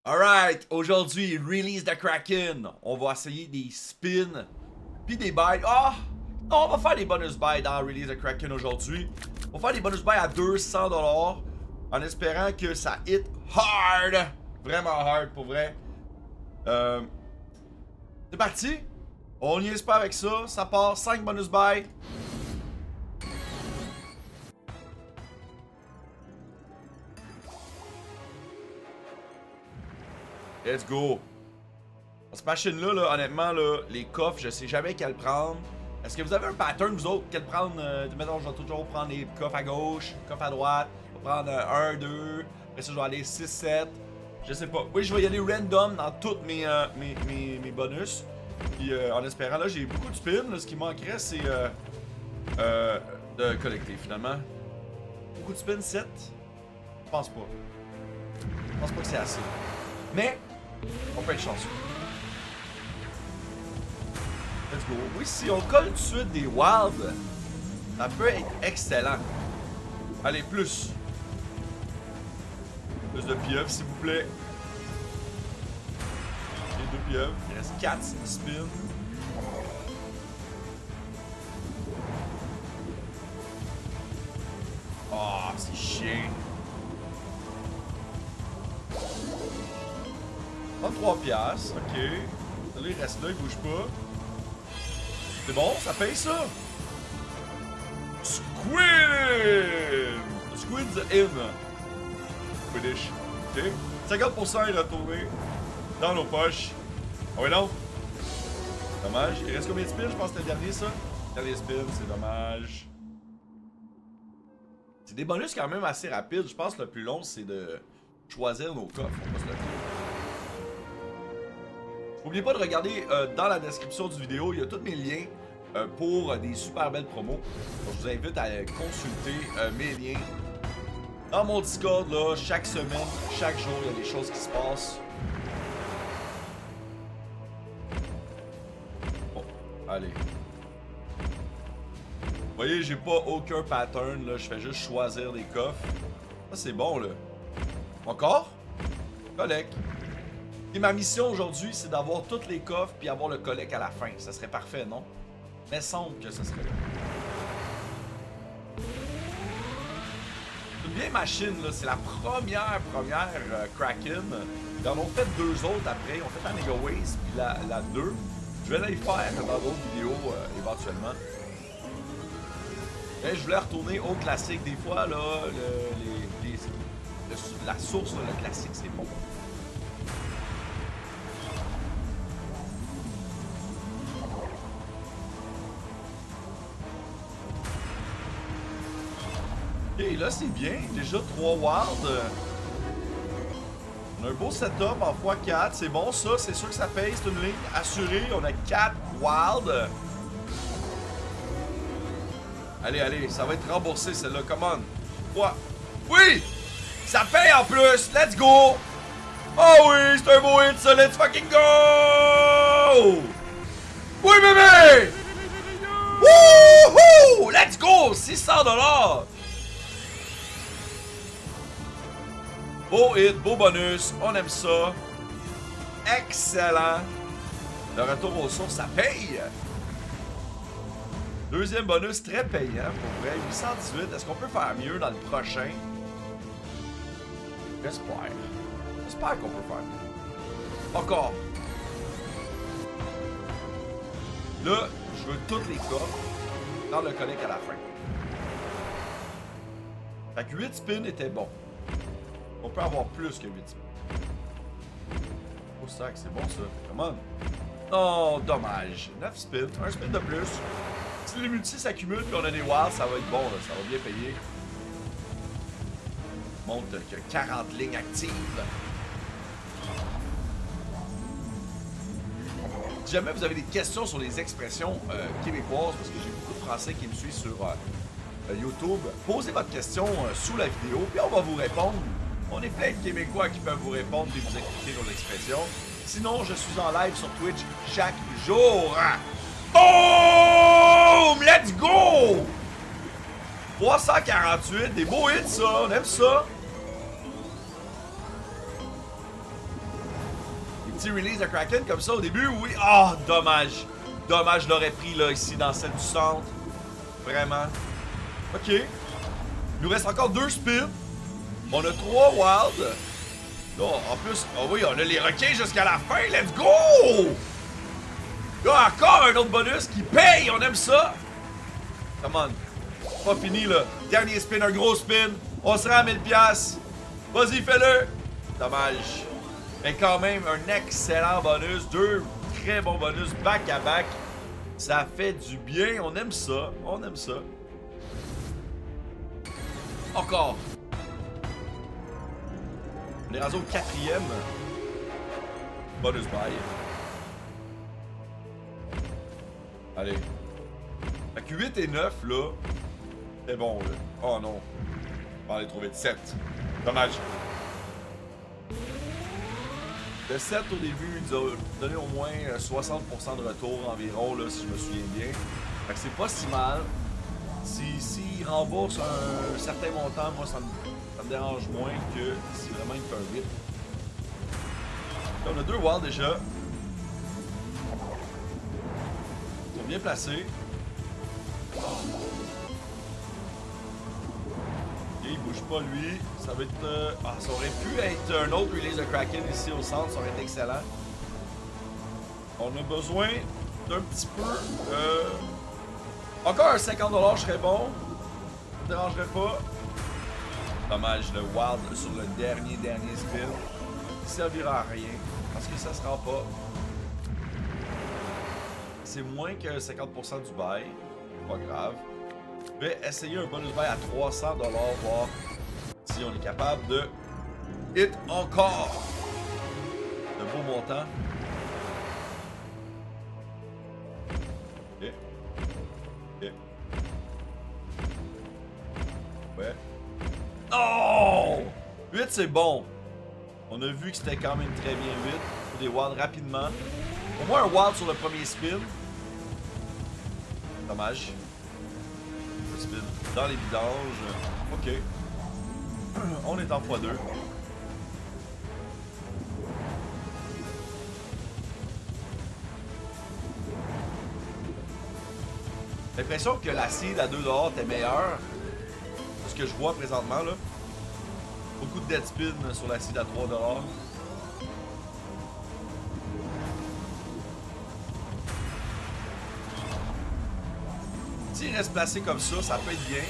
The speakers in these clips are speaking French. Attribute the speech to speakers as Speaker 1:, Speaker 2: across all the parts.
Speaker 1: Alright, aujourd'hui, release de Kraken. On va essayer des spins, puis des buys. Ah! Non, on va faire des bonus buys dans release de Kraken aujourd'hui. On va faire des bonus buys à 200$ en espérant que ça hit hard. Vraiment hard, pour vrai. C'est parti. On y est pas avec ça. Ça part 5 bonus buys. Let's go! Cette machine-là, là, honnêtement, là, les coffres, je sais jamais quel prendre. Est-ce que vous avez un pattern, vous autres, quel prendre? Mettons, je vais toujours prendre les coffres à gauche, coffres à droite. Je vais prendre 1, 2. Après ça, je vais aller 6, 7. Je sais pas. Oui, je vais y aller random dans tous mes bonus. Puis en espérant, là, j'ai beaucoup de spins. Là, ce qui manquerait, c'est de collecter, finalement. Beaucoup de spins, 7? Je pense pas. Je pense pas que c'est assez. Mais on peut être chanceux. Let's go. Oui, si on colle tout de suite des wilds, ça peut être excellent. Allez, plus. Plus de pieuvres, s'il vous plaît. J'ai 2 pieuvres. Il reste 4 spins. Ah, c'est chiant. 33$, ok. Là, il reste là, il bouge pas. C'est bon, ça paye ça. Squid! Squid's in. Squidish. Ok. 50% est retourné dans nos poches. Ah oui, non? Dommage. Il reste combien de spins? Je pense que c'était le dernier, ça. Dernier spin, c'est dommage. C'est des bonus quand même assez rapides. Je pense que le plus long, c'est de choisir nos coffres. On va se le dire. N'oubliez pas de regarder dans la description du vidéo, il y a tous mes liens pour des super belles promos. Donc, je vous invite à consulter mes liens. Dans mon Discord, là, chaque semaine, chaque jour, il y a des choses qui se passent. Bon, allez. Vous voyez, j'ai pas aucun pattern, là, je fais juste choisir des coffres. Ça, c'est bon, là. Encore? Collect. Et ma mission aujourd'hui, c'est d'avoir tous les coffres puis avoir le collect à la fin. Ça serait parfait, non? Mais semble que ça serait là. C'est une vieille machine, là. C'est la première Kraken. Ils en ont fait 2 autres après. Ils ont fait la Mega Waste puis la 2. Je vais les faire dans d'autres vidéos éventuellement. Mais je voulais retourner au classique. Des fois, là, la source, là, le classique, c'est bon. Ok, là c'est bien, déjà 3 wilds. On a un beau setup en x4, c'est bon ça, c'est sûr que ça paye, c'est une ligne assurée, on a 4 wilds. Allez, allez, ça va être remboursé celle-là, come on. Quoi? Oui! Ça paye en plus, let's go! Oh oui, c'est un beau hit ça, let's fucking go! Oui bébé! Wouhou! Let's go! 600$! Beau hit, beau bonus, on aime ça. Excellent. Le retour aux sources, ça paye. Deuxième bonus, très payant pour vrai. 818, est-ce qu'on peut faire mieux dans le prochain? J'espère. J'espère qu'on peut faire mieux. Encore. Là, je veux toutes les coffres dans le collect à la fin. Fait que 8 spins était bon. On peut avoir plus que 8 spins. Oh sac, c'est bon ça. Come on. Oh, dommage. 9 spins. Un spin de plus. Si les multis s'accumulent et on a des wilds, ça va être bon. Là. Ça va bien payer. Montre qu'il y a 40 lignes actives. Si jamais vous avez des questions sur les expressions québécoises, parce que j'ai beaucoup de Français qui me suivent sur YouTube, posez votre question sous la vidéo, puis on va vous répondre. On est plein de Québécois qui peuvent vous répondre et vous expliquer nos expressions. Sinon, je suis en live sur Twitch chaque jour. Boom! Let's go! 348, des beaux hits ça, on aime ça. Petit release de Kraken comme ça au début, oui. Ah, dommage. Dommage, je l'aurais pris là, ici, dans celle du centre. Vraiment. Ok. Il nous reste encore 2 spins. On a 3 wild. Là, en plus, oh oui, on a les requins jusqu'à la fin. Let's go! Là, encore un autre bonus qui paye. On aime ça. Come on. Pas fini, là. Dernier spin, un gros spin. On se rend à 1000$. Vas-y, fais-le. Dommage. Mais quand même, un excellent bonus. 2 très bons bonus back-à-back. Ça fait du bien. On aime ça. On aime ça. Encore. On est rendu au 4e. Bonus buy. Allez. Fait que 8 et 9, là. C'est bon, là. Oh non. On va aller trouver de 7. Dommage. Le 7 au début, il nous a donné au moins 60% de retour environ, là, si je me souviens bien. Fait que c'est pas si mal. S'il rembourse un certain montant, moi ça me dérange moins que si vraiment il fait un 8. Là, on a 2 wilds déjà. Ils sont bien placés. Ok, il bouge pas lui. Ça va être... Ah, ça aurait pu être un autre release de Kraken ici au centre, ça aurait été excellent. On a besoin d'un petit peu... Encore un 50$, je serais bon. Ça me dérangerait pas. Dommage, le wild sur le dernier spin. Il servira à rien. Parce que ça se rend pas. C'est moins que 50% du bail. Pas grave. Je vais essayer un bonus bail à 300$, voir si on est capable de hit encore. De beau montant. Ok. Ok. Ouais. Oh! 8 c'est bon. On a vu que c'était quand même très bien 8. Faut des wilds rapidement. Au moins un wild sur le premier spin. Dommage. Le spin dans les vidanges. Ok. On est en x2. J'ai l'impression que la seed à 2$ était meilleure. Ce que je vois présentement là. Beaucoup de dead spin sur la seed à 3$. S'il reste placé comme ça peut être bien.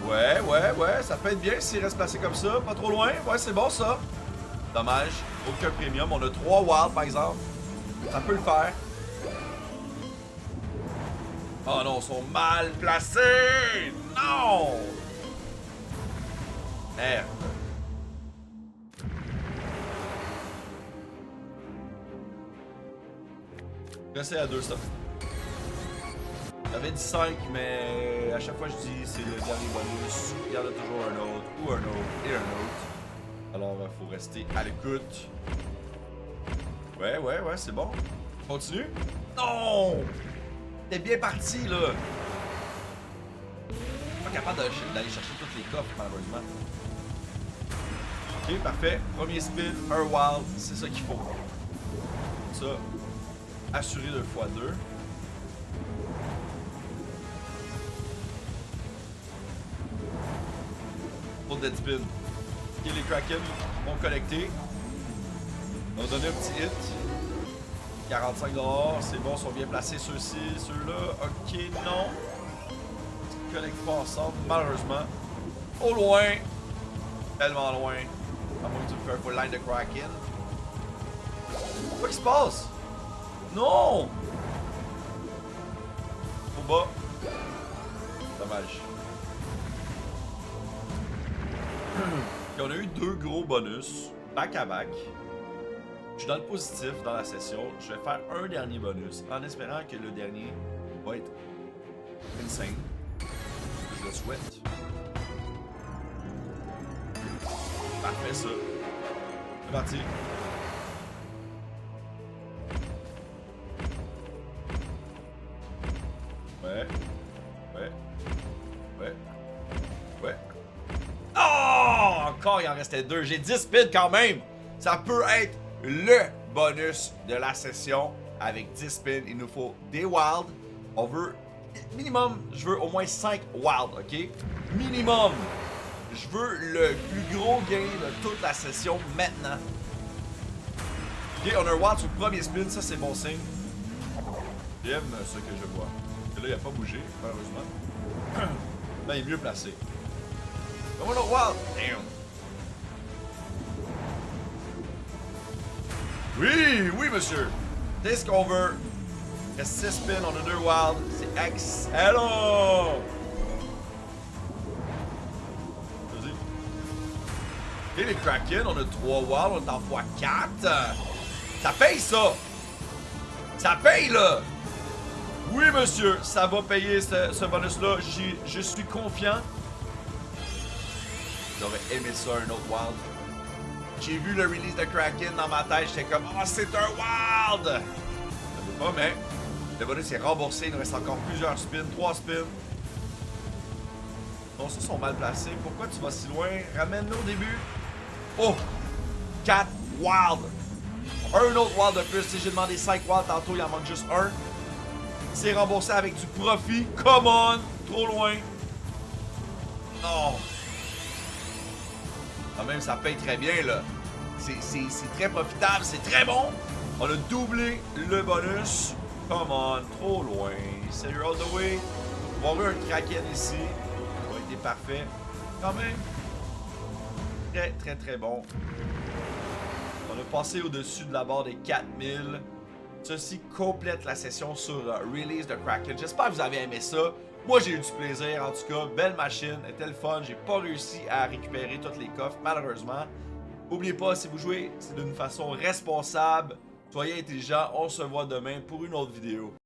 Speaker 1: Ouais, ça peut être bien s'il reste placé comme ça. Pas trop loin. Ouais, c'est bon ça. Dommage. Aucun premium. On a 3 wild par exemple. Ça peut le faire. Oh non, ils sont mal placés! Non! Merde. Restez à 2 ça. J'avais dit 5, mais à chaque fois je dis c'est le dernier bonus. Il y en a toujours un autre, ou un autre, et un autre. Alors il faut rester à l'écoute. Ouais, c'est bon. Continue. Non! T'es bien parti là! Pas capable d'aller chercher tous les coffres malheureusement. Ok, parfait. Premier spin, un wild, c'est ça qu'il faut. Ça, assuré 2x2. Pour dead spin. Ok, les Kraken vont collecter. On va donner un petit hit. 45$, c'est bon, ils sont bien placés ceux-ci, ceux-là. Ok, non. Ils ne connectent pas ensemble, malheureusement. Au loin. Tellement loin. À moins que tu me fais un full line de Kraken. Qu'est-ce qui se passe? Non! Au bas. Dommage. Et on a eu 2 gros bonus, back à back. Je suis dans le positif dans la session. Je vais faire un dernier bonus en espérant que le dernier va être insane. Je le souhaite. Parfait ça. C'est parti. Ouais. Oh! Encore il en restait 2. J'ai 10 speed quand même. Ça peut être le bonus de la session avec 10 spins. Il nous faut des wilds. On veut minimum, je veux au moins 5 wilds, ok? Minimum. Je veux le plus gros gain de toute la session maintenant. Ok, on a un wild sur le premier spin, ça c'est bon signe. J'aime ce que je vois. Et là, il a pas bougé, malheureusement. Ben, il est mieux placé. Comment on a wild? Damn. Oui, oui, monsieur. C'est ce qu'on veut. Il reste 6 spins, on a 2 wild. C'est excellent. Vas-y. Et les Kraken, on a 3 wild, on est en x4. Ça paye, ça. Ça paye, là. Oui, monsieur, ça va payer ce bonus-là. Je suis confiant. J'aurais aimé ça, un autre wild. J'ai vu le release de Kraken dans ma tête, j'étais comme, oh, c'est un wild! Ça veut pas, mais le bonus est remboursé, il nous reste encore plusieurs spins, 3 spins. Non, ceux sont mal placés. Pourquoi tu vas si loin? Ramène-le au début. Oh! 4 wild! Un autre wild de plus. Si j'ai demandé 5 wild tantôt, il en manque juste un. C'est remboursé avec du profit. Come on! Trop loin. Non! Quand même, ça paye très bien, là. C'est très profitable, c'est très bon. On a doublé le bonus. Come on, trop loin. Salut all the way. On va avoir un Kraken ici. Ça va être parfait. Quand même. Très, très, très bon. On a passé au-dessus de la barre des 4000. Ceci complète la session sur Release de Kraken. J'espère que vous avez aimé ça. Moi, j'ai eu du plaisir, en tout cas. Belle machine, était le fun. J'ai pas réussi à récupérer tous les coffres, malheureusement. N'oubliez pas, si vous jouez, c'est d'une façon responsable. Soyez intelligents. On se voit demain pour une autre vidéo.